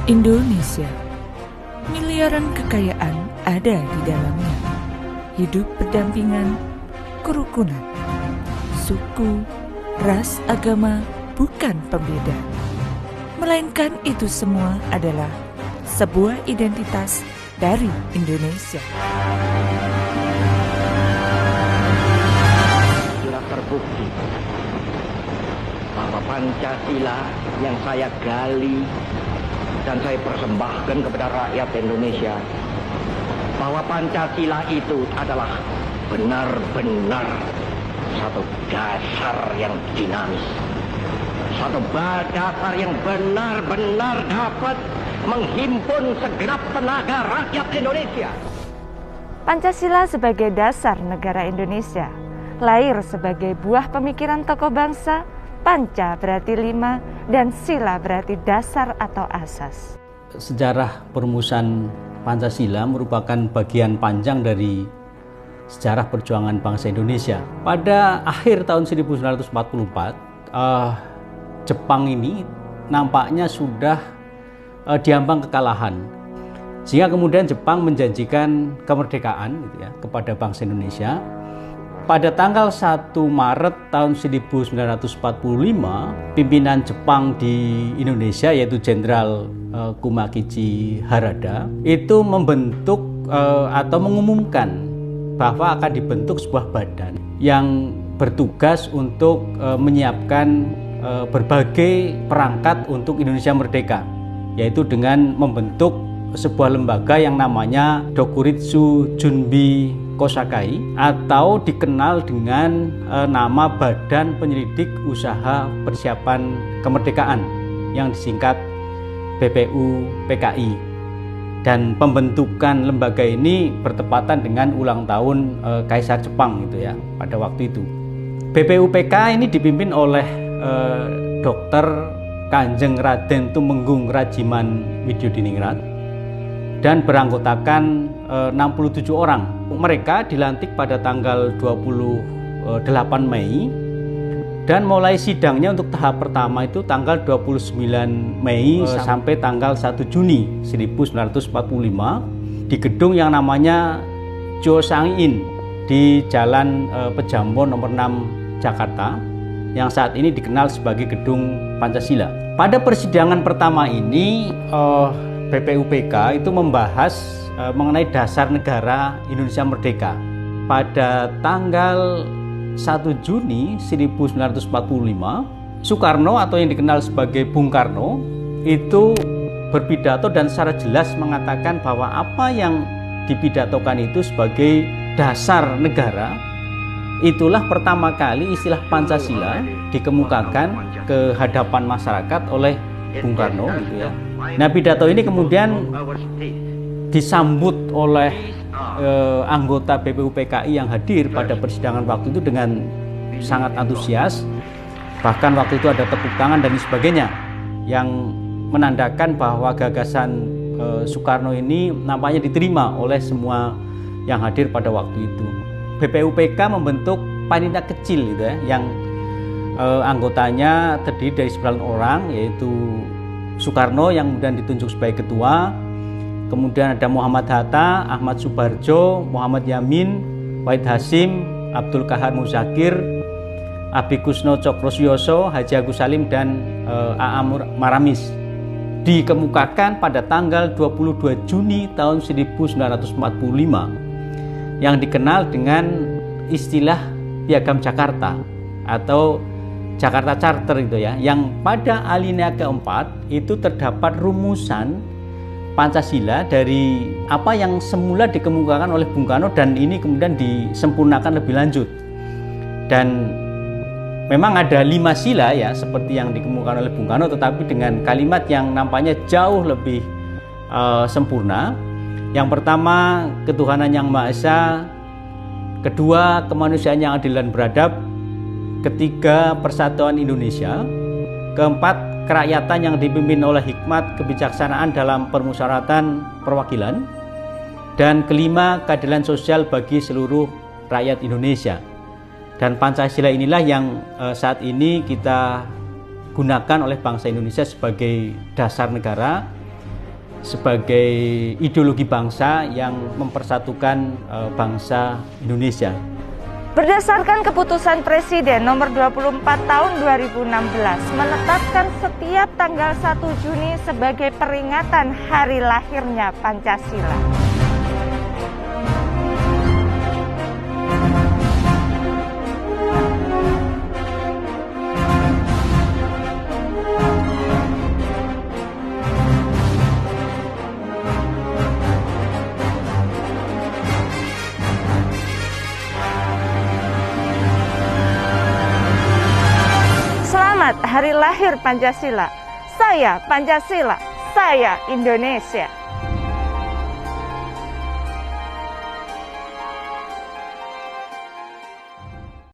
Indonesia, miliaran kekayaan ada di dalamnya. Hidup berdampingan, kerukunan, suku, ras, agama bukan pembeda, melainkan itu semua adalah sebuah identitas dari Indonesia. Sudah terbukti bahwa Pancasila yang saya gali dan saya persembahkan kepada rakyat Indonesia, bahwa Pancasila itu adalah benar-benar satu dasar yang dinamis, satu dasar yang benar-benar dapat menghimpun segenap tenaga rakyat Indonesia. Pancasila sebagai dasar negara Indonesia, lahir sebagai buah pemikiran tokoh bangsa. Panca berarti 5 dan sila berarti dasar atau asas. Sejarah perumusan Pancasila merupakan bagian panjang dari sejarah perjuangan bangsa Indonesia. Pada akhir tahun 1944, Jepang ini nampaknya sudah diambang kekalahan. Sehingga kemudian Jepang menjanjikan kemerdekaan gitu ya, kepada bangsa Indonesia. Pada tanggal 1 Maret tahun 1945, pimpinan Jepang di Indonesia yaitu Jenderal Kumakichi Harada itu membentuk atau mengumumkan bahwa akan dibentuk sebuah badan yang bertugas untuk menyiapkan berbagai perangkat untuk Indonesia merdeka, yaitu dengan membentuk sebuah lembaga yang namanya Dokuritsu Junbi Kosakai atau dikenal dengan nama Badan Penyelidik Usaha Persiapan Kemerdekaan yang disingkat BPUPKI. Dan pembentukan lembaga ini bertepatan dengan ulang tahun Kaisar Jepang gitu ya pada waktu itu. BPUPK ini dipimpin oleh Dr. Kanjeng Raden Tumenggung Rajiman Widyodiningrat dan beranggotakan 67 orang. Mereka dilantik pada tanggal 28 Mei dan mulai sidangnya untuk tahap pertama itu tanggal 29 Mei sampai tanggal 1 Juni 1945 di gedung yang namanya Chosang-in di Jalan Pejambon nomor 6 Jakarta yang saat ini dikenal sebagai Gedung Pancasila. Pada persidangan pertama ini BPUPK itu membahas mengenai dasar negara Indonesia merdeka. Pada tanggal 1 Juni 1945, Soekarno atau yang dikenal sebagai Bung Karno itu berpidato dan secara jelas mengatakan bahwa apa yang dipidatokan itu sebagai dasar negara, itulah pertama kali istilah Pancasila dikemukakan ke hadapan masyarakat oleh Bung Karno gitu ya. Nah, pidato ini kemudian disambut oleh anggota BPUPKI yang hadir pada persidangan waktu itu dengan sangat antusias. Bahkan waktu itu ada tepuk tangan dan sebagainya yang menandakan bahwa gagasan Soekarno ini nampaknya diterima oleh semua yang hadir pada waktu itu. BPUPK membentuk panitia kecil gitu ya, yang anggotanya terdiri dari 9 orang, yaitu Soekarno yang kemudian ditunjuk sebagai ketua. Kemudian ada Muhammad Hatta, Ahmad Subarjo, Muhammad Yamin, Wahid Hasim, Abdul Kahar Muzakir, Abi Kusno Cokrosyoso, Haji Agus Salim, dan A.A. Maramis. Dikemukakan pada tanggal 22 Juni tahun 1945 yang dikenal dengan istilah Piagam Jakarta atau Jakarta Charter itu ya, yang pada alinea keempat itu terdapat rumusan Pancasila dari apa yang semula dikemukakan oleh Bung Karno dan ini kemudian disempurnakan lebih lanjut. Dan memang ada 5 sila ya seperti yang dikemukakan oleh Bung Karno, tetapi dengan kalimat yang nampaknya jauh lebih sempurna. Yang pertama, ketuhanan yang Maha Esa. Kedua, kemanusiaan yang adil dan beradab. Ketiga, persatuan Indonesia. Keempat, kerakyatan yang dipimpin oleh hikmat kebijaksanaan dalam permusyawaratan perwakilan. Dan kelima, keadilan sosial bagi seluruh rakyat Indonesia. Dan Pancasila inilah yang saat ini kita gunakan oleh bangsa Indonesia sebagai dasar negara sebagai ideologi bangsa yang mempersatukan bangsa Indonesia. Berdasarkan keputusan Presiden nomor 24 tahun 2016 menetapkan setiap tanggal 1 Juni sebagai peringatan hari lahirnya Pancasila. Selamat Hari Lahir Pancasila. Saya Pancasila, saya Indonesia.